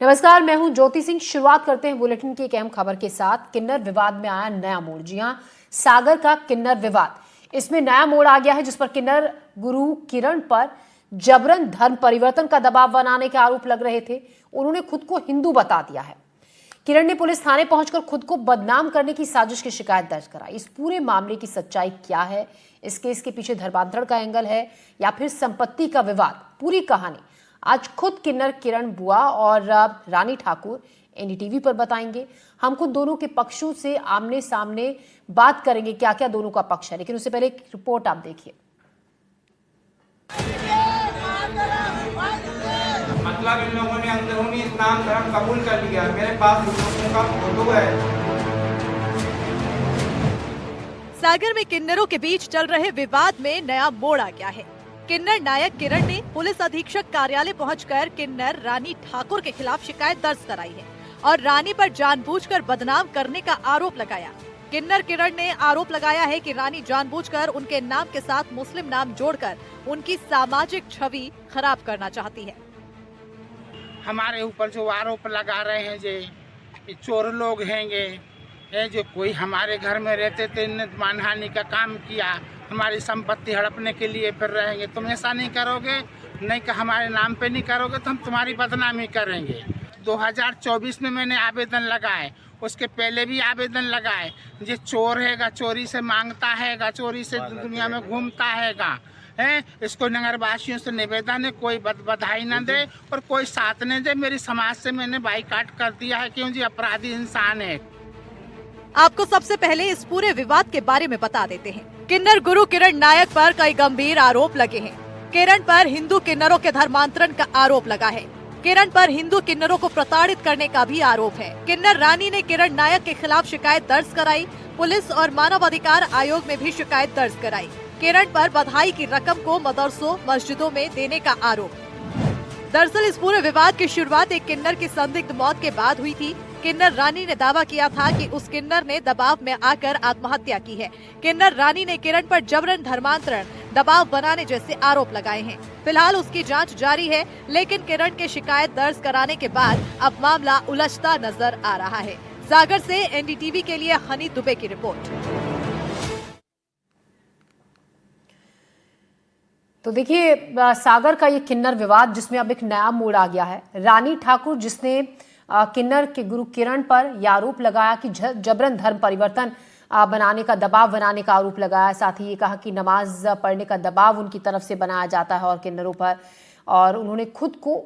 नमस्कार, मैं हूं ज्योति सिंह। शुरुआत करते हैं बुलेटिन की एक अहम खबर के साथ। किन्नर विवाद में आया नया मोड़। जी हां, सागर का किन्नर विवाद, इसमें नया मोड़ आ गया है, जिस पर किन्नर गुरु किरण पर जबरन धर्म परिवर्तन का दबाव बनाने के आरोप लग रहे थे। उन्होंने खुद को हिंदू बता दिया है। किरण ने पुलिस थाने पहुंचकर खुद को बदनाम करने की साजिश की शिकायत दर्ज कराई। इस पूरे मामले की सच्चाई क्या है, इस केस के पीछे धर्मांतरण का एंगल है या फिर संपत्ति का विवाद, पूरी कहानी आज खुद किन्नर किरण बुआ और रानी ठाकुर एनडीटीवी पर बताएंगे। हम खुद दोनों के पक्षों से आमने सामने बात करेंगे, क्या क्या दोनों का पक्ष है। लेकिन उससे पहले एक रिपोर्ट आप देखिए। मतलब इन लोगों ने अंदरूनी इस्लाम धर्म कबूल कर लिया। मेरे पास इन लोगों का फोटो है। सागर में किन्नरों के बीच चल रहे विवाद में नया मोड़ आ गया है। किन्नर नायक किरण ने पुलिस अधीक्षक कार्यालय पहुंचकर किन्नर रानी ठाकुर के खिलाफ शिकायत दर्ज कराई है और रानी पर जानबूझकर बदनाम करने का आरोप लगाया। किन्नर किरण ने आरोप लगाया है कि रानी जानबूझकर उनके नाम के साथ मुस्लिम नाम जोड़कर उनकी सामाजिक छवि खराब करना चाहती है। हमारे ऊपर जो आरोप लगा रहे हैं जे चोर लोग हैंगे, जो कोई हमारे घर में रहते थे, मानहानि का काम किया, हमारी संपत्ति हड़पने के लिए फिर रहेंगे। तुम ऐसा नहीं करोगे, नहीं कि हमारे नाम पे नहीं करोगे तो हम तुम्हारी बदनामी करेंगे। 2024 में मैंने आवेदन लगाए, उसके पहले भी आवेदन लगाए। ये चोर हैगा, चोरी से मांगता हैगा, चोरी से दुनिया में घूमता हैगा। इसको नगरवासियों से निवेदन है, कोई बधाई न दे और कोई साथ न दे। मेरी समाज से मैंने बाइकाट कर दिया है, क्यों जी अपराधी इंसान है। आपको सबसे पहले इस पूरे विवाद के बारे में बता देते हैं। किन्नर गुरु किरण नायक पर कई गंभीर आरोप लगे हैं। किरण पर हिंदू किन्नरों के धर्मांतरण का आरोप लगा है। किरण पर हिंदू किन्नरों को प्रताड़ित करने का भी आरोप है। किन्नर रानी ने किरण नायक के खिलाफ शिकायत दर्ज कराई। पुलिस और मानव अधिकार आयोग में भी शिकायत दर्ज कराई। किरण पर बधाई की रकम को मदरसों मस्जिदों में देने का आरोप। दरअसल इस पूरे विवाद की शुरुआत एक किन्नर की संदिग्ध मौत के बाद हुई थी। किन्नर रानी ने दावा किया था कि उस किन्नर ने दबाव में आकर आत्महत्या की है। किन्नर रानी ने किरण पर जबरन धर्मांतरण, दबाव बनाने जैसे आरोप लगाए हैं। फिलहाल उसकी जांच जारी है, लेकिन किरण के शिकायत दर्ज कराने के बाद अब मामला उलझता नजर आ रहा है। सागर से एनडीटीवी के लिए हनी दुबे की रिपोर्ट। तो देखिए, सागर का ये किन्नर विवाद जिसमें अब एक नया मोड़ आ गया है। रानी ठाकुर जिसने किन्नर के गुरु किरण पर यह आरोप लगाया कि जबरन धर्म परिवर्तन बनाने का, दबाव बनाने का आरोप लगाया। साथ ही ये कहा कि नमाज पढ़ने का दबाव उनकी तरफ से बनाया जाता है और किन्नरों पर, और उन्होंने खुद को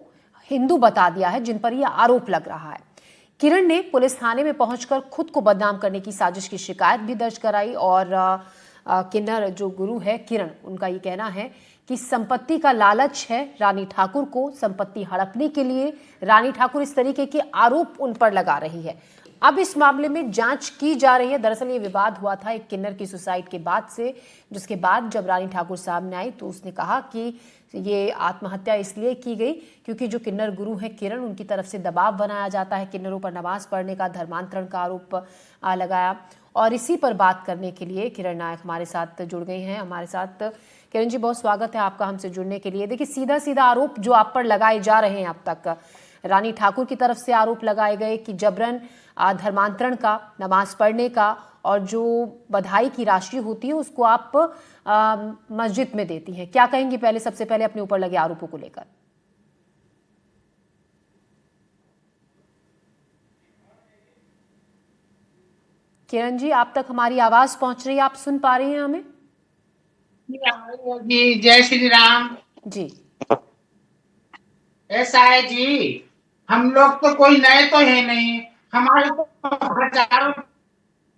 हिंदू बता दिया है, जिन पर यह आरोप लग रहा है। किरण ने पुलिस थाने में पहुंचकर खुद को बदनाम करने की साजिश की शिकायत भी दर्ज कराई और किन्नर जो गुरु है किरण, उनका ये कहना है कि संपत्ति का लालच है रानी ठाकुर को, संपत्ति हड़पने के लिए रानी ठाकुर इस तरीके के आरोप उन पर लगा रही है। अब इस मामले में जांच की जा रही है। दरअसल ये विवाद हुआ था एक किन्नर की सुसाइड के बाद से, जिसके बाद जब रानी ठाकुर सामने आई तो उसने कहा कि ये आत्महत्या इसलिए की गई क्योंकि जो किन्नर गुरु है किरण, उनकी तरफ से दबाव बनाया जाता है, किन्नरों पर नमाज पढ़ने का, धर्मांतरण का आरोप लगाया। और इसी पर बात करने के लिए किरण नायक हमारे साथ जुड़ गई हैं। हमारे साथ किरण जी, बहुत स्वागत है आपका हमसे जुड़ने के लिए। देखिए, सीधा सीधा आरोप जो आप पर लगाए जा रहे हैं, अब तक रानी ठाकुर की तरफ से आरोप लगाए गए कि जबरन धर्मांतरण का, नमाज पढ़ने का, और जो बधाई की राशि होती है उसको आप मस्जिद में देती हैं। क्या कहेंगी पहले, सबसे पहले अपने ऊपर लगे आरोपों को लेकर? किरण जी, आप तक हमारी आवाज पहुंच रही है? आप सुन पा रही हैं हमें? जी, जय श्री राम जी। ऐसा है जी, हम लोग तो कोई नए तो है नहीं। हमारे तो हजारों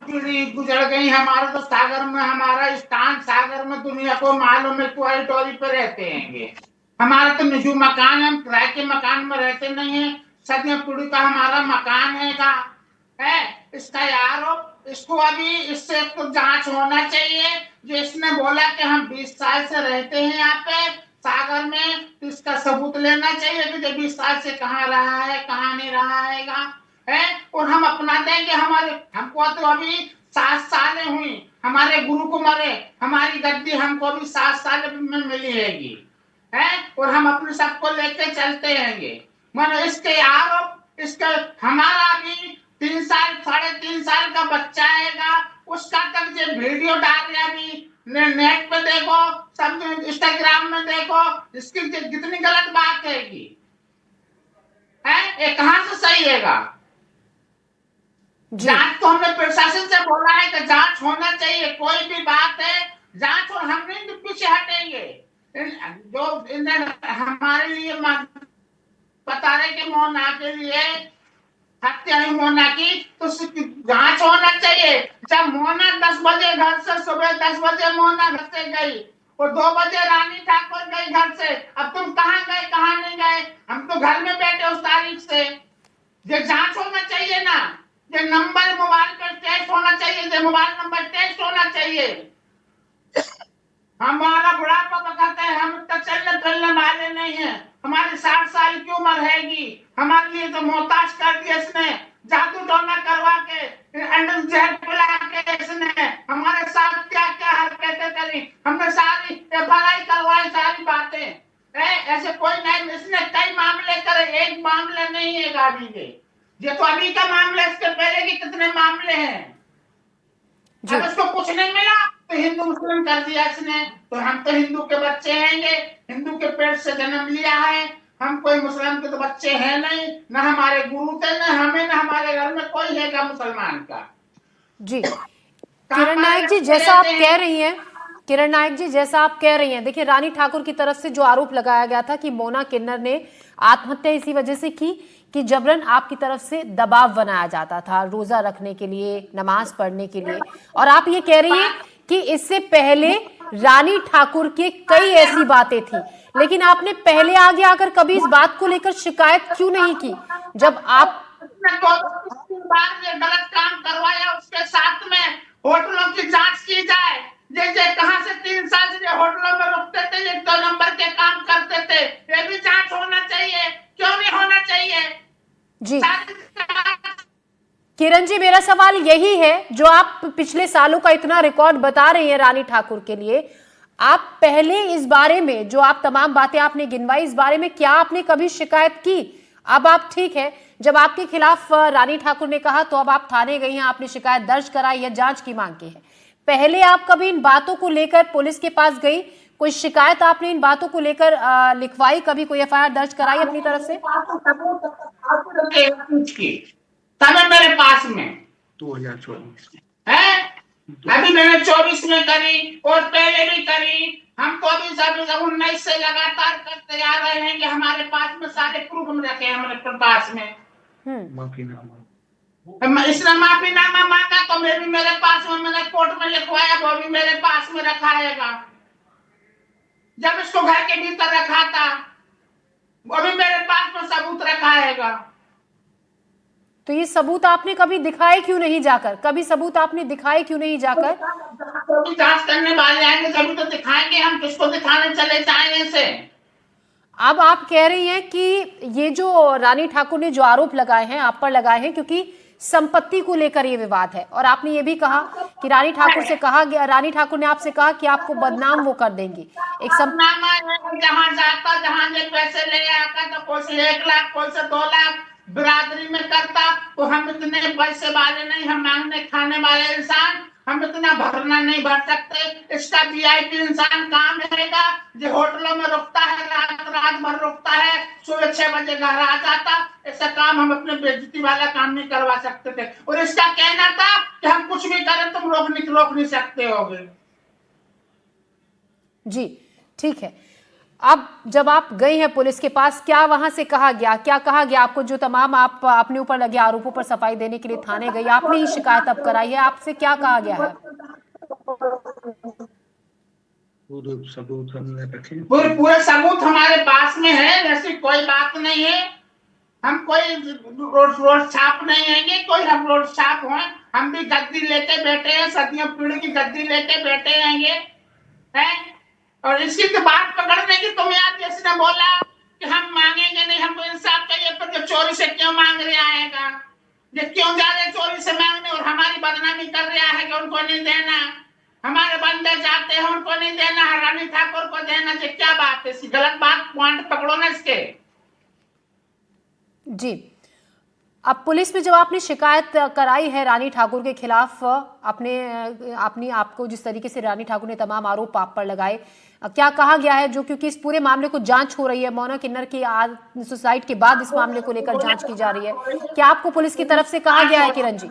पीढ़ी गुजर गई। हमारा तो सागर में, हमारा स्थान सागर में, दुनिया को मालूम है, टोरी टोरी पे रहते हैं। हमारा तो निजी मकान है, हम किराए के मकान में रहते नहीं है। सदियों पीढ़ी का हमारा मकान है। इसका आरोप, इसको अभी इससे तो जांच होना चाहिए। जो इसने बोला कि हम 20 साल से रहते हैं यहाँ पे सागर में, तो इसका सबूत लेना चाहिए कि जो 20 साल से कहाँ रहा है, कहाँ नहीं रहा है। और हम अपना देंगे। हमको तो अभी 7 साल हुई हमारे गुरु को मरे। हमारी गद्दी हमको अभी 7 साल में मिली है। और हम अपने सबको लेके चलते हैं। मैंने इसके आरोप इसका हमारा भी 3 साल 3.5 साल का बच्चा आएगा, उसका तक जो वीडियो डाल रहा अभी नेट पे देखो, सब इंस्टाग्राम में देखो, इसकी कितनी गलत बात है ये कहां से सही हैगा? जांच तो हमने प्रशासन से बोला है कि जांच होना चाहिए, कोई भी बात है जांच, और हम नहीं पीछे हटेंगे। जो हमारे लिए बता रहे कि मोना के लिए हत्या हुई मोना की, तो जांच होना चाहिए। जब मोना 10 बजे घर से, सुबह 10 बजे मोना घर से गई और 2 बजे रानी ठाकुर गई घर से, अब तुम कहाँ गए कहाँ नहीं गए? हम तो घर में बैठे उस तारीख से। ये जांच होना चाहिए ना, ये नंबर मोबाइल पर टेस्ट होना चाहिए, ये मोबाइल नंबर टेस्ट होना चाहिए। हमारा बुढ़ापा पकड़ता है, हम तक चलने फिरने वाले नहीं है, हमारी 60 साल की उम्र हैगी, हमारे लिए तो मोहताज कर दिया इसने, जादू टोना करवा के, अंडर जहर पिला के इसने हमारे साथ क्या क्या हरकतें करी, हमने सारी FIR करवाई, सारी बातें। ऐसे कोई नहीं, इसने कई मामले करे, एक मामले नहीं है गाड़ी के। ये तो अभी का मामला, इसके पहले के कितने मामले हैं। अब इसको कुछ नहीं मिला तो हिंदू मुस्लिम कर दिया इसने, तो हम तो हिंदू के बच्चे हैंगे, हिंदू के पेट से जन्म लिया है, हम कोई मुसलमान के तो बच्चे हैं नहीं, ना हमारे गुरु थे, ना हमें, ना हमारे घर में कोई है का मुसलमान का। जी किरण नायक जी, जैसा आप कह रही हैं, किरण नायक जी जैसा आप कह रही हैं, देखिए रानी ठाकुर की तरफ से जो आरोप लगाया गया था कि मोना किन्नर ने आत्महत्या इसी वजह से की कि जबरन आपकी तरफ से दबाव बनाया जाता था रोजा रखने के लिए, नमाज पढ़ने के लिए, और आप ये कह रही हैं कि इससे पहले रानी ठाकुर की कई ऐसी बातें थी, लेकिन आपने पहले आगे आकर कभी इस बात को लेकर शिकायत क्यों नहीं की? जब आप गलत काम करवाया, उसके साथ में होटलों की जांच की जाए, जैसे कहां से 3 साल से होटलों में रुकते थे, ये 2 नंबर के काम करते थे, ये भी जांच होना चाहिए, क्यों नहीं होना चाहिए? जी किरण जी, मेरा सवाल यही है, जो आप पिछले सालों का इतना रिकॉर्ड बता रही हैं रानी ठाकुर के लिए, आप पहले इस बारे में जो आप तमाम बातें आपने गिनवाई, इस बारे में क्या आपने कभी शिकायत की? अब आप ठीक है, जब आपके खिलाफ रानी ठाकुर ने कहा तो अब आप थाने गई हैं, आपने शिकायत दर्ज कराई है, जांच की मांग की है, पहले आप कभी इन बातों को लेकर पुलिस के पास गई? कोई शिकायत आपने इन बातों को लेकर लिखवाई, कभी कोई FIR दर्ज कराई अपनी तरफ से? समय मेरे पास में 2024 है, अभी मैंने 24 में करी और पहले भी करी। हम तो अभी सब 19 से लगातार करते आ रहे हैं कि हमारे पास में सारे प्रूफ हम रखे हैं हमारे पास में। इसने माफीनामा मांगा तो मैं भी मेरे पास में, मैंने कोर्ट में लिखवाया, वो भी मेरे पास में रखा रहेगा। जब इसको घर के भीतर रखा था वो भी मेरे पास में सबूत रखा रहेगा। तो ये सबूत आपने कभी दिखाए क्यों नहीं जाकर? कभी सबूत आपने दिखाए क्यों नहीं जाकर? तो जांच करने वाले आएंगे तभी तो दिखाएंगे, हम किसको दिखाने चले जाएंगे से। अब आप कह रही हैं कि ये जो रानी ठाकुर ने जो आरोप लगाए हैं, आप पर लगाए हैं क्योंकि संपत्ति को लेकर ये विवाद है, और आपने ये भी कहा कि रानी ठाकुर से कहा गया, रानी ठाकुर ने आपसे कहा कि आपको बदनाम वो कर देंगी। एक जहां जाता, जहां ये पैसे ले आता, तो कोई से 1 लाख, कोई से 2 लाख बिरादरी में करता, तो हम इतने पैसे वाले नहीं, हम मांगने खाने वाले इंसान, हम इतना भरना नहीं भर सकते। इसका VIP इंसान काम रहेगा, जो होटलों में रुकता है, रात भर रुकता है, सुबह 6 बजे घर आ जाता, ऐसा काम हम अपने बेइज्जती वाला काम नहीं करवा सकते थे। और इसका कहना था कि हम कुछ भी करें तुम रोक नहीं सकते होगे। जी ठीक है, अब जब आप गई हैं पुलिस के पास, क्या वहां से कहा गया, क्या कहा गया आपको? जो तमाम आप अपने ऊपर लगे आरोपों पर सफाई देने के लिए थाने गई, आपने ही शिकायत अब कराई है, आपसे क्या कहा गया है? पूरे सबूत हमारे पास में है, ऐसी कोई बात नहीं है। हम कोई रोड छाप नहीं हैंगे, कोई हम रोड छाप हो, हम भी गद्दी लेके बैठे हैं, सदियों पीढ़ी की गद्दी लेके बैठे हैंगे हैं? और इसकी तो बात पकड़ने की तुम याद, जिसने बोला कि हम मांगेंगे नहीं, हमको इंसाफ चाहिए, पर चोरी से क्यों मांग रहा हैगा? ये क्यों जा रहे चोरी से मांगने और हमारी बदनामी कर रहा है कि उनको नहीं देना, हमारे बंदे जाते हैं उनको नहीं देना, रानी ठाकुर को देना, ये क्या बात है? गलत बात पॉइंट पकड़ो ना इसके। जी अब पुलिस में जब आपने शिकायत कराई है रानी ठाकुर के खिलाफ, अपनी आपको जिस तरीके से रानी ठाकुर ने तमाम आरोप आप पर लगाए, क्या कहा गया है? जो क्योंकि इस पूरे मामले को जांच हो रही है, मोना किन्नर की सुसाइड के बाद इस मामले को लेकर जांच की जा रही है, क्या आपको पुलिस की तरफ से कहा गया है किरण जी?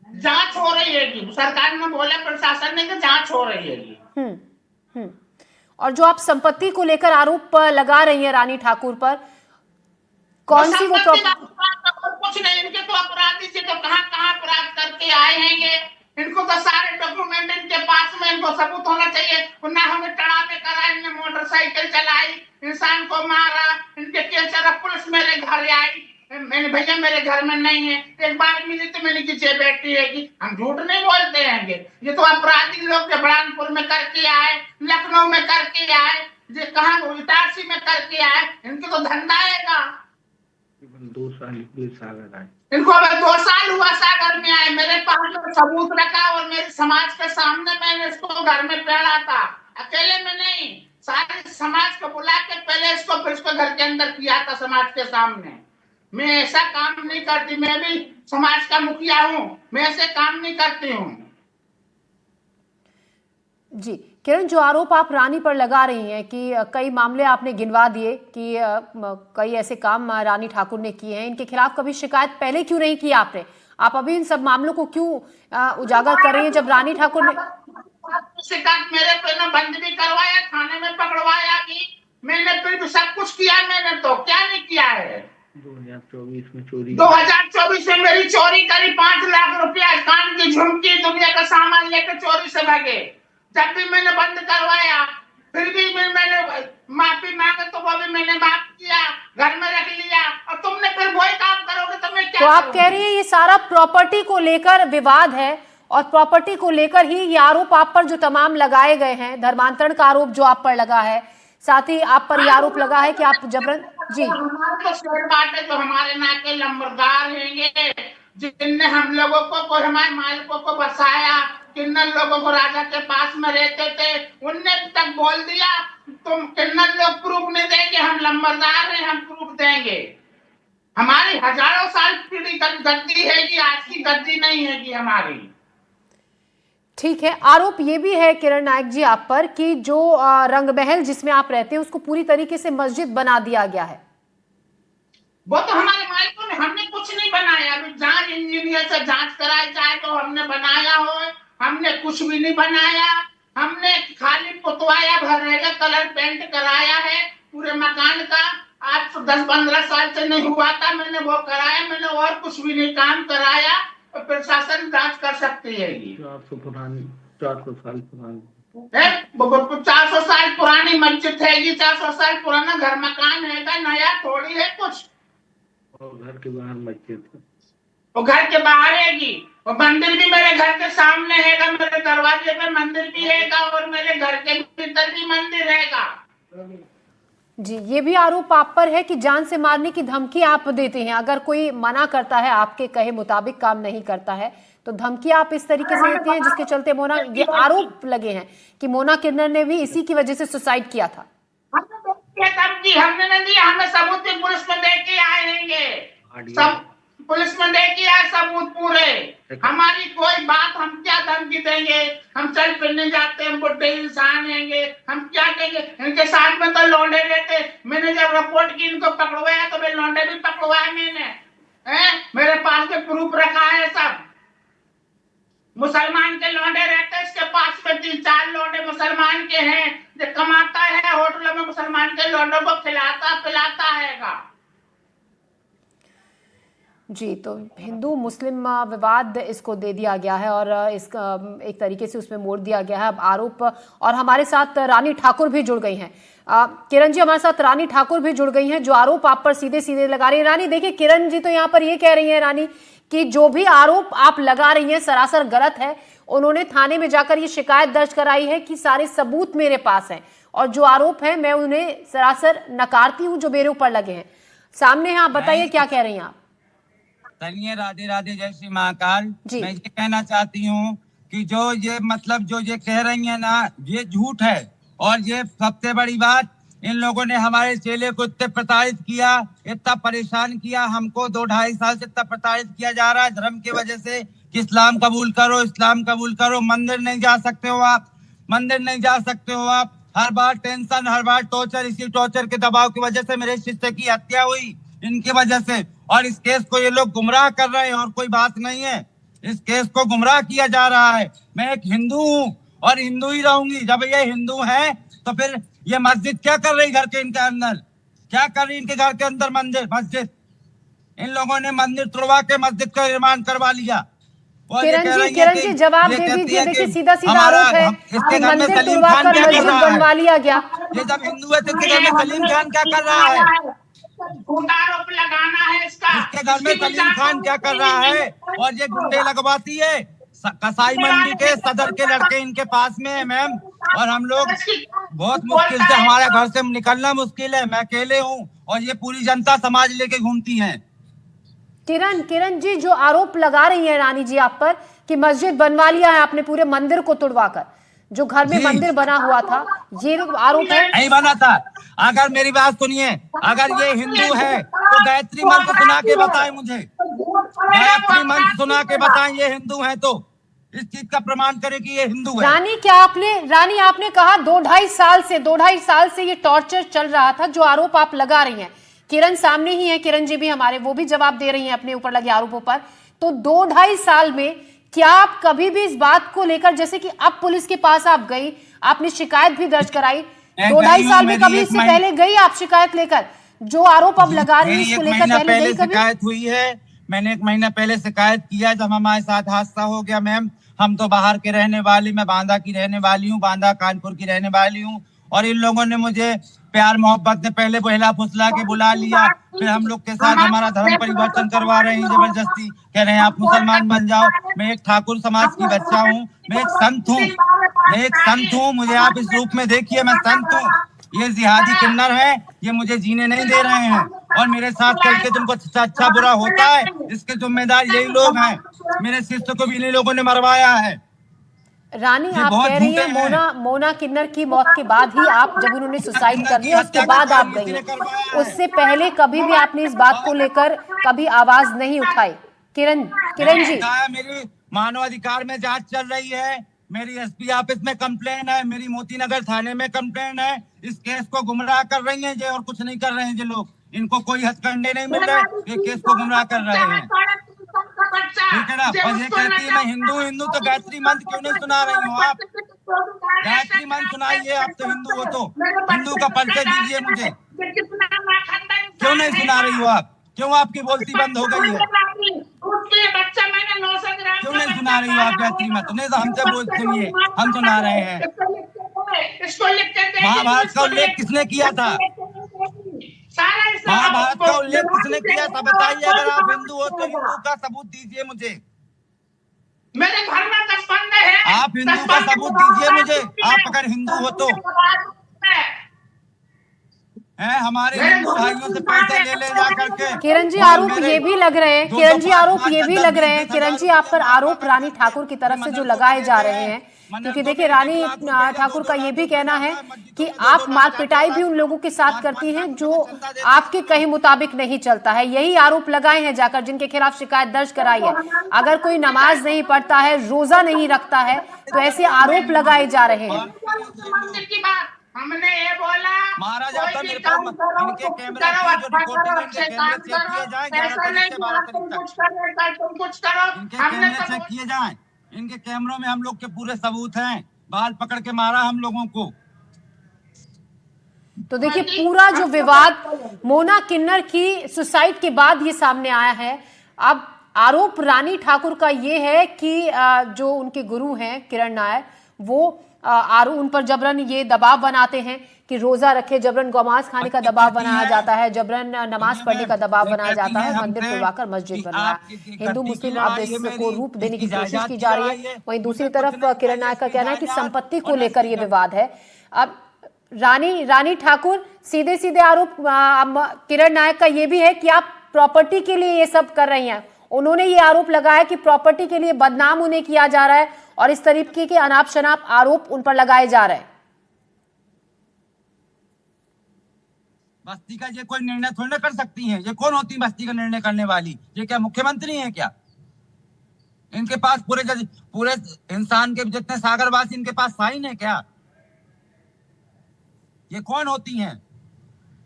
जांच हो रही है जी, सरकार ने बोला, प्रशासन ने कि जांच हो रही है जी। और जो आप संपत्ति को लेकर आरोप लगा रही हैं रानी ठाकुर पर, कौन सी वो कुछ नहीं, इनके तो अपराधी से तो कहाँ अपराध करके आए हैं। इनको तो सारे डॉक्यूमेंट इनके पास में, इनको सबूत होना चाहिए। ना हमें टड़ावे करा, इनने मोटरसाइकिल चलाई, इंसान को मारा, इनके केस पुलिस मेरे घर आई, मैंने भैया मेरे घर में नहीं है, एक बार मिली तो मैंने की बैठी है कि हम झूठ नहीं बोलते हैं। ये तो अपराधी लोग के बुरहानपुर में करके आए, लखनऊ में करके आए, ये कहाँ इटारसी में करके आए, इनके तो धंधा आएगा। 2 साल सागर आए, इनको अब 2 साल हुआ सागर में आए। मेरे पास में सबूत रखा और मेरे समाज के सामने मैंने इसको घर में पेड़ा था, अकेले में नहीं, सारे समाज को बुला के पहले इसको फिर इसको घर के अंदर किया था समाज के सामने। मैं ऐसा काम नहीं करती, मैं भी समाज का मुखिया हूँ, मैं ऐसे काम नहीं करती हूँ जी। किरण, जो आरोप आप रानी पर लगा रही हैं कि कई मामले आपने गिनवा दिए कि कई ऐसे काम रानी ठाकुर ने किए हैं, इनके खिलाफ कभी शिकायत पहले क्यों नहीं की आपने? आप अभी इन सब मामलों को क्यों उजागर कर रही हैं जब रानी ठाकुर ने शिकायत मेरे पे ना बंद भी करवाया, थाने में पकड़वाया भी, मैंने फिर भी सब कुछ किया। मैंने तो क्या नहीं किया है। 2024 में चोरी, 2024 में मेरी चोरी करी, 5 लाख रुपया, कान की झुमकी, दुनिया का सामान लेकर चोरी से भागे। जब भी मैंने बंद करवाया, फिर भी मैंने माफी मांगे तो वो भी मैंने माफ किया, घर में रख लिया, और तुमने फिर वही काम करोगे तो मैं क्या तो आप कह रही हैं ये सारा प्रॉपर्टी को लेकर विवाद है, और प्रॉपर्टी को लेकर ही ये आरोप आप पर जो तमाम लगाए गए हैं, धर्मांतरण का आरोप जो आप पर लगा है, साथ ही आप पर यह आरोप लगा है कि आप जबरन जी हमारे तो शेर बात है, जो हमारे नाके लंबरदार हैंगे, जिनने हम लोगों को हमारे मालिकों को बसाया, किन्नर लोगों को राजा के पास में रहते थे, उनने तक बोल दिया तुम किन्नर लोग प्रूफ नहीं देंगे, हम लंबरदार हैं, हम प्रूफ देंगे। हमारी हजारों साल पीढ़ी गद्दी है कि आज की गद्दी नहीं है कि हमारी। ठीक है, आरोप ये भी है किरण नायक जी आप पर कि जो रंगमहल जिसमें आप रहते हैं उसको पूरी तरीके से मस्जिद बना दिया गया है। वो तो हमारे मालिकों ने, हमने कुछ नहीं बनाया। अभी जांच इंजीनियर से जांच कराई जाए तो हमने बनाया हो, हमने कुछ भी नहीं बनाया। हमने खाली पुतवाया भर रहेगा, कलर पेंट कराया है पूरे मकान का। आज तो 10-15 साल से नहीं हुआ था, मैंने वो कराया, मैंने और कुछ भी नहीं काम कराया। तो प्रशासन जांच कर सकती है। 400 पुरानी, 400 साल पुरानी 400 साल पुरानी मस्जिद है, 400 साल पुराना घर मकान है, नया थोड़ी है कुछ। और घर के बाहर मस्जिद है, वो घर के बाहर हैगी, वो मंदिर भी मेरे घर के सामने हैगा, मेरे दरवाजे पे मंदिर भी हैगा, और मेरे घर के भीतर भी मंदिर हैगा। जी, ये भी आरोप आप पर है कि जान से मारने की धमकी आप देते हैं, अगर कोई मना करता है, आपके कहे मुताबिक काम नहीं करता है तो धमकी आप इस तरीके से देते हैं, जिसके चलते मोना, ये आरोप लगे हैं कि मोना किन्नर ने भी इसी की वजह से सुसाइड किया था। हमने नहीं दिया, हमें सबूत पुलिस में दे के आएंगे, सब पुलिस में दे के आए सबूत पूरे। हमारी कोई बात, हम क्या धमकी देंगे? हम चल फिरने जाते हैं, बुढ़े इंसान हैंगे, हम क्या कहेंगे? इनके साथ में तो लौंडे रहते। मैंने जब रिपोर्ट की इनको पकड़वाया तो मैं लौंडे भी पकड़वाए मैंने, मेरे पास में प्रूफ रखा है सब। मुसलमान के लौंडे रहते, इसके पास में 3-4 लौंडे मुसलमान के हैं, जो कमाता है होटलों में, मुसलमान के लौंडों को खिलाता पिलाता हैगा। जी, तो हिंदू मुस्लिम विवाद इसको दे दिया गया है और इसका एक तरीके से उसमें मोड़ दिया गया है अब आरोप। और हमारे साथ रानी ठाकुर भी जुड़ गई हैं। किरण जी, हमारे साथ रानी ठाकुर भी जुड़ गई हैं जो आरोप आप पर सीधे सीधे लगा रही है। रानी, देखिए, किरण जी तो यहाँ पर ये कह रही है रानी कि जो भी आरोप आप लगा रही हैं सरासर गलत है। उन्होंने थाने में जाकर ये शिकायत दर्ज कराई है कि सारे सबूत मेरे पास हैं और जो आरोप है मैं उन्हें सरासर नकारती हूँ जो मेरे ऊपर लगे हैं। सामने हैं, आप बताइए क्या कह रही हैं आप? चलिए, राधे राधे, जय श्री महाकाल। मैं ये कहना चाहती हूँ कि जो ये मतलब जो ये कह रही है ना, ये झूठ है। और ये सबसे बड़ी बात इन लोगों ने हमारे चेले को इतने प्रताड़ित किया, इतना परेशान किया। हमको 2-2.5 साल से इतना प्रताड़ित किया जा रहा है धर्म की वजह से कि इस्लाम कबूल करो, इस्लाम कबूल करो। मंदिर नहीं जा सकते हो आप, मंदिर नहीं जा सकते हो आप। हर बार टेंशन, हर बार टॉर्चर। इसी टॉर्चर के दबाव की वजह से मेरे शिष्य की हत्या हुई, इनकी वजह से। और इस केस को ये लोग गुमराह कर रहे हैं और कोई बात नहीं है। इस केस को गुमराह किया जा रहा है। मैं एक हिंदू हूँ और हिंदू ही रहूंगी। जब ये हिंदू है तो फिर ये मस्जिद क्या कर रही घर के इनके अंदर? क्या कर रही इनके घर के अंदर मस्जिद? इन लोगों ने मंदिर तोड़वा के मस्जिद का निर्माण करवा लिया। किरण जी जवाब दे दीजिए। देखिए सीधा सीधा आरोप है कि मंदिर तोड़वा कर मस्जिद बनवा लिया गया। ये जब हिंदू है तो इसके घर में सलीम खान क्या कर रहा है? झूठा आरोप लगाना है इसका। इसके घर में सलीम खान क्या कर रहा है? और ये गुंडे लगवाती है। कसाई मंडी के सदर के लड़के इनके पास में है मैम। और हम लोग बहुत मुश्किल से, हमारे घर से निकलना मुश्किल है। मैं अकेले हूँ और ये पूरी जनता समाज लेके घूमती है। किरण जी जो आरोप लगा रही है रानी जी आप पर कि मस्जिद बनवा लिया है आपने पूरे मंदिर को तोड़वाकर, जो घर में मंदिर बना हुआ था, ये आरोप है। नहीं बना था। अगर मेरी बात सुनिए, अगर ये हिंदू है तो गायत्री मंत्र सुना के बताएं मुझे। गायत्री मंत्र सुना के बताएं ये हिंदू है तो इस चीज का प्रमाण करें कि ये हिंदू है। रानी आपने कहा 2-2.5 साल से ये टॉर्चर चल रहा था, जो आरोप आप लगा रही हैं। किरण सामने ही है, किरण जी भी हमारे, वो भी जवाब दे रही हैं अपने ऊपर लगे आरोपों पर। तो 2-2.5 साल में क्या आप कभी भी इस बात को लेकर, जैसे कि अब पुलिस के पास आप गई, आपने शिकायत भी दर्ज कराई, 2-2.5 साल में कभी इससे पहले गई आप शिकायत लेकर? जो आरोप अब लगा रही है इसको लेकर पहले गई कभी? शिकायत हुई है। मैंने 1 महीना पहले शिकायत किया जब हमारे साथ हादसा हो गया मैम। हम तो बाहर के रहने वाली, मैं बांदा की रहने वाली हूँ, बांदा कानपुर की रहने वाली हूँ। और इन लोगों ने मुझे प्यार मोहब्बत ने पहले बहला फुसला के बुला लिया, फिर हम लोग के साथ हमारा धर्म परिवर्तन करवा रहे हैं जबरदस्ती। कह रहे हैं आप मुसलमान बन जाओ। मैं एक ठाकुर समाज की बच्चा हूँ, मैं एक संत हूँ। मुझे आप इस रूप में देखिए, मैं संत हूँ। ये जिहादी किन्नर है, ये मुझे जीने नहीं दे रहे हैं। और मेरे साथ चल के तुमको अच्छा बुरा होता है, इसके जिम्मेदार यही लोग हैं। मेरे शिष्य को भी इन्हीं लोगों ने मरवाया है। रानी आप कह रही हैं मोना किन्नर की मौत के बाद ही आप, जब उन्होंने सुसाइड कर लिया उसके बाद आप गई हैं, उससे पहले कभी भी आपने इस बात को लेकर कभी आवाज नहीं उठाई? किरण जी, मेरी मानवाधिकार में जांच चल रही है, मेरी एसपी ऑफिस में कंप्लेन है, मेरी मोती नगर थाने में कंप्लेन है। इस केस को गुमराह कर रही हैं ये, और कुछ नहीं कर रहे हैं ये लोग। इनको कोई हथकंडे नहीं मिल रहे, ये केस को गुमराह कर रहे हैं। ठीक है ना? और ये कहती है मैं हिंदू तो गायत्री मंत्र क्यों नहीं सुना रही हो आप? गायत्री मंत्र सुनाइए। आप तो हिंदू हो तो हिंदू का परिचय दीजिए मुझे। क्यों नहीं सुना रही हो आप? क्यों आपकी बोलती बंद हो गई है? क्यों नहीं सुना रही हो आप गायत्री मंत्र? नहीं तो हमसे बोल सुनिए, हम सुना रहे हैं। महाभारत का उल्लेख किसने किया था? महाभारत का उल्लेख किसने किया था बताइए। अगर आप हिंदू हो तो हिंदू का सबूत दीजिए मुझे। मेरे घर में 10 बंदे हैं। आप हिंदू का सबूत दीजिए मुझे। आप अगर हिंदू हो तो हमारे हिंदू भाइयों से पैसे ले जा करके। किरण जी आरोप ये भी लग रहे हैं, किरण जी आप पर आरोप रानी ठाकुर की तरफ से जो लगाए जा रहे हैं, क्योंकि देखिए रानी ठाकुर का ये भी कहना है कि आप मार पिटाई भी उन लोगों के साथ करती हैं जो आपके कहे मुताबिक नहीं चलता है। यही आरोप लगाए हैं जाकर, जिनके खिलाफ शिकायत दर्ज कराई है। अगर कोई नमाज नहीं पढ़ता है, रोजा नहीं रखता है, तो ऐसे आरोप लगाए जा रहे हैं। हमने ये बोला मारा जाता मेरे पास इनके कैमरे की जो रिकॉर्डिंग इनके कैमरे चेक किए जाएं 11 तारीख से 12 तारीख तक। इनके कैमरे चेक किए जाएं। इनके कैमरों में हम लोग के पूरे सबूत हैं। बाल पकड़ के मारा हम लोगों को। तो देखिए पूरा जो विवाद मोना किन्नर की सुसाइड के बाद ये सामने आया है। अब आरोप रानी ठाकुर का ये है कि जो उनके गुरु हैं किरण नायर, वो उन पर जबरन ये दबाव बनाते हैं कि रोजा रखे, जबरन गौमांस खाने का दबाव बनाया जाता है, जबरन नमाज पढ़ने का दबाव बनाया जाता है, मंदिर खुलवाकर मस्जिद बनवाया। हिंदू मुस्लिम अब इसको रूप देने की कोशिश की जा रही है। वहीं दूसरी तरफ किरण नायर का कहना है कि संपत्ति को लेकर ये विवाद है। अब रानी ठाकुर सीधे सीधे आरोप किरण नायर का ये भी है कि आप प्रॉपर्टी के लिए ये सब कर रही हैं। उन्होंने ये आरोप लगाया कि प्रॉपर्टी के लिए बदनाम उन्हें किया जा रहा है और इस तरीके के अनाप शनाप आरोप उन पर लगाए जा रहे हैं। बस्ती का ये कोई निर्णय थोड़ी ना कर सकती हैं। ये कौन होती है बस्ती का निर्णय करने वाली? ये क्या मुख्यमंत्री हैं क्या? इनके पास पूरे इंसान के जितने सागरवासी इनके पास साइन है क्या? ये कौन होती हैं?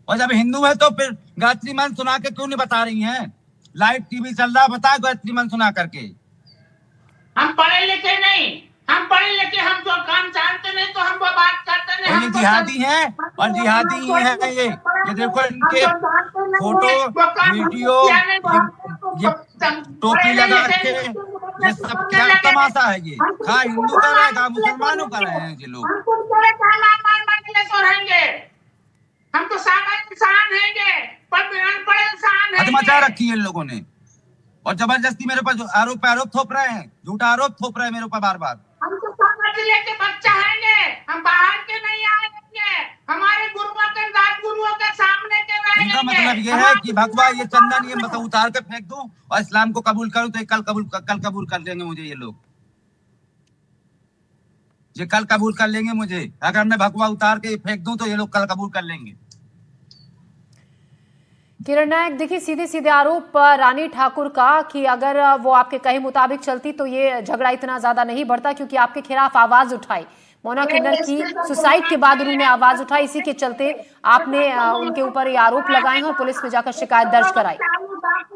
और जब हिंदू है तो फिर गायत्री मंत्र सुना के क्यों नहीं बता रही हैं? लाइव टीवी चल रहा, बताए गायत्री मंत्र सुना करके। हम पढ़े लिखे नहीं, हम पढ़े लिखे, हम जो काम जानते नहीं तो हम वो बात करते नहीं। ये जिहादी हैं और जिहादी ही हैं ये देखो इनके फोटो वीडियो, ये टोपी लगा के, ये सब क्या तमाशा है? ये खा हिंदू कर रहे हैं, खा मुसलमानों कर रहे हैं ये लोग। हम तो सामान्य इंसान हैंगे, पर अनपढ़ इंसान हद मचा रखी है इन लोगों ने, और जबरदस्ती मेरे पर आरोप थोप रहे हैं, झूठा आरोप थोप रहे हैं मेरे ऊपर बार बार। हम तो समाज लेके बच्चा हैंगे, हम बाहर के नहीं आएंगे, हमारे गुरुओं के राजगुरुओं के सामने के रहेंगे। इनका मतलब ये है कि भगवा ये चंदन ये मतलब उतार के फेंक दूं और इस्लाम को कबूल करूं तो कल कबूल कर लेंगे मुझे ये लोग। ये कल कबूल कर लेंगे मुझे, अगर मैं भगवा उतार के फेंक दूं तो ये लोग कल कबूल कर लेंगे। किरण नायक, देखिए सीधे सीधे आरोप रानी ठाकुर का कि अगर वो आपके कहे मुताबिक चलती तो ये झगड़ा इतना ज्यादा नहीं बढ़ता, क्योंकि आपके खिलाफ आवाज उठाई। मोना किन्नर की सुसाइड के बाद उन्होंने आवाज उठाई, इसी के चलते आपने उनके ऊपर ये आरोप लगाए हैं और पुलिस में जाकर शिकायत दर्ज कराई।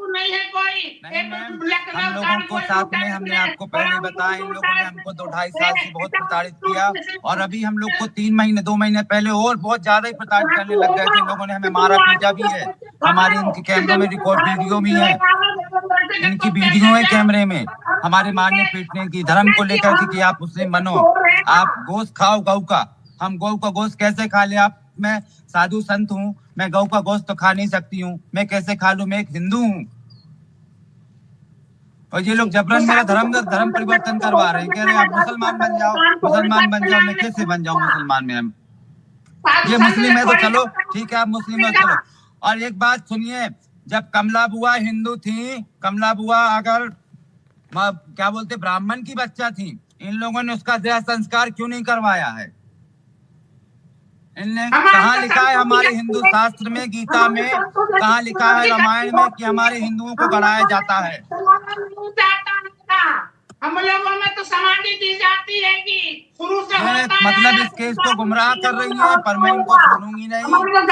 नहीं है कोई, हम लोगों को साथ में, हमने आपको पहले बताया, इन लोगों ने हमको 2-2.5 साल से बहुत प्रताड़ित किया, और अभी हम लोग को 2 महीने पहले और बहुत ज्यादा ही प्रताड़ित करने लग गए थे। इन लोगों ने हमें मारा पीटा भी है, हमारे इनके कैमरों में रिकॉर्ड वीडियो भी है, इनकी वीडियो है कैमरे में हमारे मारने पीटने की, धर्म को लेकर कि आप मुस्लिम बनो, आप गोश्त खाओ गौ का। हम गौ का गोश्त कैसे खा ले? आप, मैं साधु संत हूँ, मैं गौ का गोश्त तो खा नहीं सकती हूँ, मैं कैसे खा लूं? मैं एक हिंदू हूँ। और ये लोग जबरन मेरा धर्म परिवर्तन करवा रहे हैं, कह रहे हैं आप मुसलमान बन जाओ, मुसलमान बन जाओ। मैं कैसे बन जाऊं मुसलमान में? ये मुस्लिम है तो चलो ठीक है, आप मुस्लिम हो चलो। और एक बात सुनिए, जब कमला बुआ हिंदू थी, कमला बुआ अगर क्या बोलते ब्राह्मण की बच्चा थी, इन लोगों ने उसका देह संस्कार क्यों नहीं करवाया है? इनने कहाँ लिखा है हमारे हिंदू शास्त्र में, गीता में कहाँ लिखा है, रामायण में, कि हमारे हिंदुओं को गड़ाया जाता है? हम लोगों में तो समाधि दी जाती है कि शुरू से मतलब इस केस को गुमराह कर रही है, पर मैं इनको छोड़ूंगी नहीं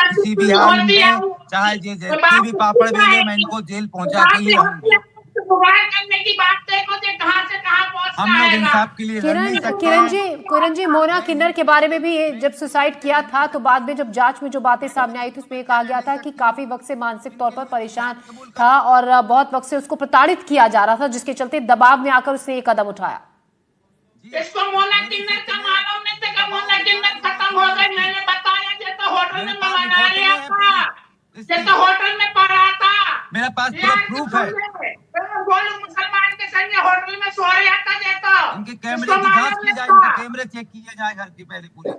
किसी भी हाल में, चाहे जितने भी पापड़ बेले, मैं इनको जेल पहुंचा के ही रहूंगी। करने की बात देखो कहां से कहां पहुंचता है। हम लोग इंसाफ के लिए लड़ नहीं सकते। किरण जी, मोना किन्नर के बारे में भी जब सुसाइड किया था तो बाद में जब जांच में जो बातें सामने आई थी उसमें ये कहा गया था कि काफी वक्त से मानसिक तौर पर परेशान था और बहुत वक्त से उसको प्रताड़ित किया जा रहा था, जिसके चलते दबाव में आकर उसने ये कदम उठाया। इसको मोना किन्नर का मालूम नहीं था, मोना किन्नर खत्म हो गई। मैंने बताया कि तो होटल में मंगा लिया था, तो होटल में पड़ा था, मेरे पास पूरा प्रूफ है। बोलू मुसलमान के संग होटल में सो रहा था, देता इनके कैमरे की जांच की जाए, इनके कैमरे चेक किए जाए घर की पहले पूरे,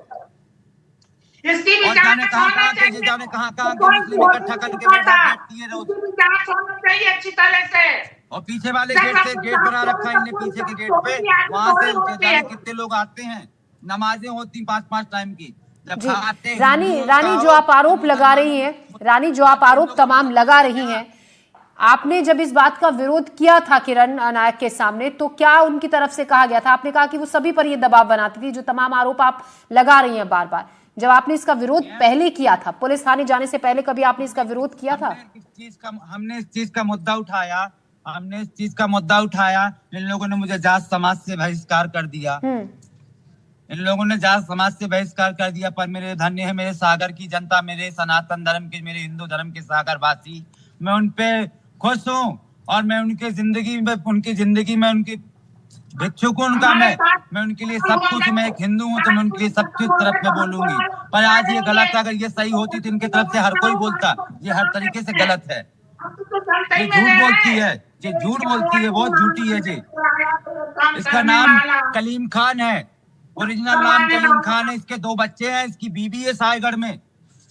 इसकी भी और जाने कहाँ के मुस्लिम इकट्ठा करके बैठती है रोज, जांच होना चाहिए अच्छी तरह से। और पीछे वाले गेट से गेट बना रखा है इनने, पीछे के गेट पे, वहां से जाने कितने लोग आते हैं, नमाजें होती 5-5 टाइम की। जी, रानी जो आप आरोप लगा रही हैं, रानी जो आप आरोप तमाम लगा रही हैं, आपने जब इस बात का विरोध किया था किरण नायक के सामने तो क्या उनकी तरफ से कहा गया था? आपने कहा कि वो सभी पर ये दबाव बनाती थी, जो तमाम आरोप आप लगा रही हैं बार बार। जब आपने इसका विरोध पहले किया था, पुलिस थाने जाने से पहले कभी आपने इसका विरोध किया था? हमने इस चीज का मुद्दा उठाया, इन लोगों ने मुझे जाट समाज से बहिष्कार कर दिया, इन लोगों ने जाट समाज से बहिष्कार कर दिया। पर मेरे धन्य है मेरे सागर की जनता, मेरे सनातन धर्म के, मेरे हिंदू धर्म के सागरवासी, मैं उन पे खुश हूँ, और मैं उनकी जिंदगी में उनकी भिक्षुक हूँ उनका, मैं उनके लिए सब कुछ, मैं एक हिंदू हूँ तो मैं उनके लिए सब कुछ तरफ में बोलूंगी। पर आज ये गलत है, अगर ये सही होती तो इनके तरफ से हर कोई बोलता ये हर तरीके से गलत है, ये झूठ बोलती है, बहुत झूठी है जी। इसका नाम कलीम खान है, ओरिजिनल नाम कलीम खान है, इसके 2 बच्चे हैं, इसकी बीवी है सायगढ़ में,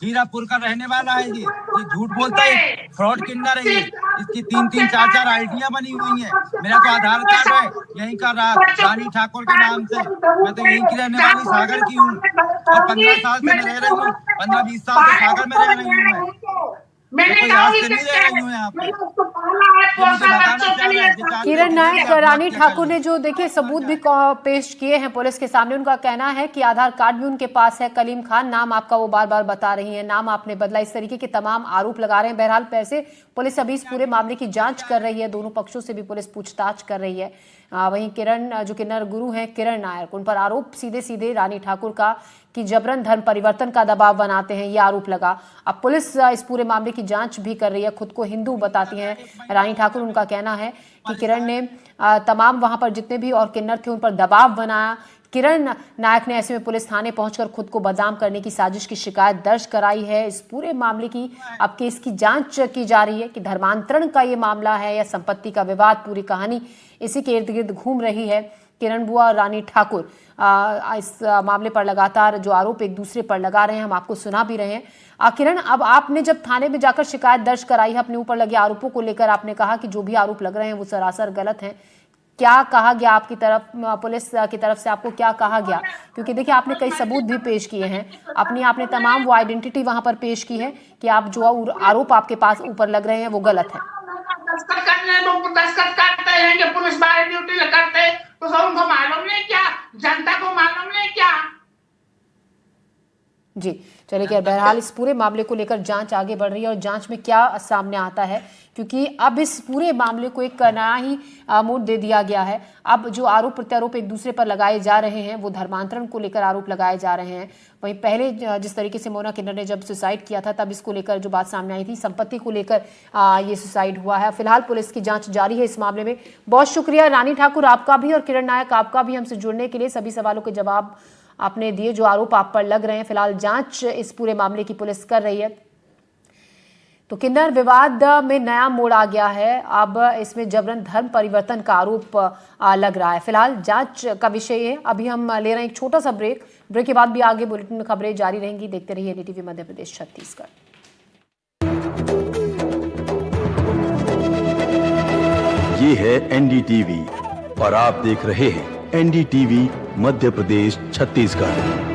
हीरापुर का रहने वाला है। ये झूठ बोलता है, फ्रॉड किन्नर है ये। इसकी 3-3, 4-4 आईडियां बनी हुई हैं। मेरा तो आधार कार्ड है यहीं का रानी ठाकुर के नाम से। मैं तो यहीं की रहने वाली सागर की हूँ और 15 साल से मैं रह रही हूँ। 15-20 साल से सागर में रह रही हूँ मैं कोई आज से नहीं रह रही हूँ यहाँ पे। किरण नायक रानी ठाकुर ने जो देखिए सबूत भी पेश किए हैं पुलिस के सामने। उनका कहना है कि आधार कार्ड भी उनके पास है। कलीम खान नाम आपका वो बार बार बता रही है, नाम आपने बदला, इस तरीके के तमाम आरोप लगा रहे हैं। बहरहाल पैसे पुलिस अभी इस पूरे मामले की जांच कर रही है। दोनों पक्षों से भी पुलिस पूछताछ कर रही है। वहीं किरण जो किन्नर गुरु हैं किरण नायक, उन पर आरोप सीधे सीधे रानी ठाकुर का कि जबरन धर्म परिवर्तन का दबाव बनाते हैं, ये आरोप लगा। अब पुलिस इस पूरे मामले की जांच भी कर रही है। खुद को हिंदू बताती हैं रानी ठाकुर। उनका कहना है कि किरण ने तमाम वहां पर जितने भी और किन्नर थे उन पर दबाव बनाया। किरण नायक ने ऐसे में पुलिस थाने पहुंचकर खुद को बदनाम करने की साजिश की शिकायत दर्ज कराई है। इस पूरे मामले की अब केस की जांच की जा रही है कि धर्मांतरण का ये मामला है या संपत्ति का विवाद। पूरी कहानी इसी के इर्द गिर्द घूम रही है। किरण बुआ और रानी ठाकुर इस मामले पर लगातार जो आरोप एक दूसरे पर लगा रहे हैं, हम आपको सुना भी रहे हैं। किरण, अब आपने जब थाने में जाकर शिकायत दर्ज कराई है अपने ऊपर लगे आरोपों को लेकर, आपने कहा कि जो भी आरोप लग रहे हैं वो सरासर गलत हैं। क्या कहा गया आपकी तरफ, पुलिस की तरफ से आपको क्या कहा गया? क्योंकि देखिए आपने कई सबूत भी पेश किए हैं, आपने तमाम वो आइडेंटिटी वहां पर पेश की है कि आप जो आरोप आपके पास ऊपर लग रहे हैं वो गलत है। दस्तखत करते हैं कि पुलिस बाहर ड्यूटी करते तो सब उनको मालूम नहीं क्या, जनता को मालूम नहीं क्या? जी चलिए, कि बहरहाल इस पूरे मामले को लेकर जांच आगे बढ़ रही है और जांच में क्या सामने आता है, क्योंकि अब इस पूरे मामले को एक नया ही मोड़ दे दिया गया है। अब जो आरोप प्रत्यारोप एक दूसरे पर लगाए जा रहे हैं वो धर्मांतरण को लेकर आरोप लगाए जा रहे हैं। वहीं पहले जिस तरीके से मोना किन्नर ने जब सुसाइड किया था तब इसको लेकर जो बात सामने आई थी, संपत्ति को लेकर ये सुसाइड हुआ है। फिलहाल पुलिस की जांच जारी है इस मामले में। बहुत शुक्रिया रानी ठाकुर आपका भी और किरण नायक आपका भी हमसे जुड़ने के लिए। सभी सवालों के जवाब आपने दिए, जो आरोप आप पर लग रहे हैं। फिलहाल जांच इस पूरे मामले की पुलिस कर रही है। तो किन्नर विवाद में नया मोड़ आ गया है। अब इसमें जबरन धर्म परिवर्तन का आरोप लग रहा है। फिलहाल जांच का विषय है। अभी हम ले रहे हैं एक छोटा सा ब्रेक के बाद भी आगे बुलेटिन में खबरें जारी रहेंगी। देखते रहिए एनडीटीवी मध्य प्रदेश छत्तीसगढ़। ये है एनडीटीवी और आप देख रहे हैं एनडीटीवी मध्य प्रदेश छत्तीसगढ़।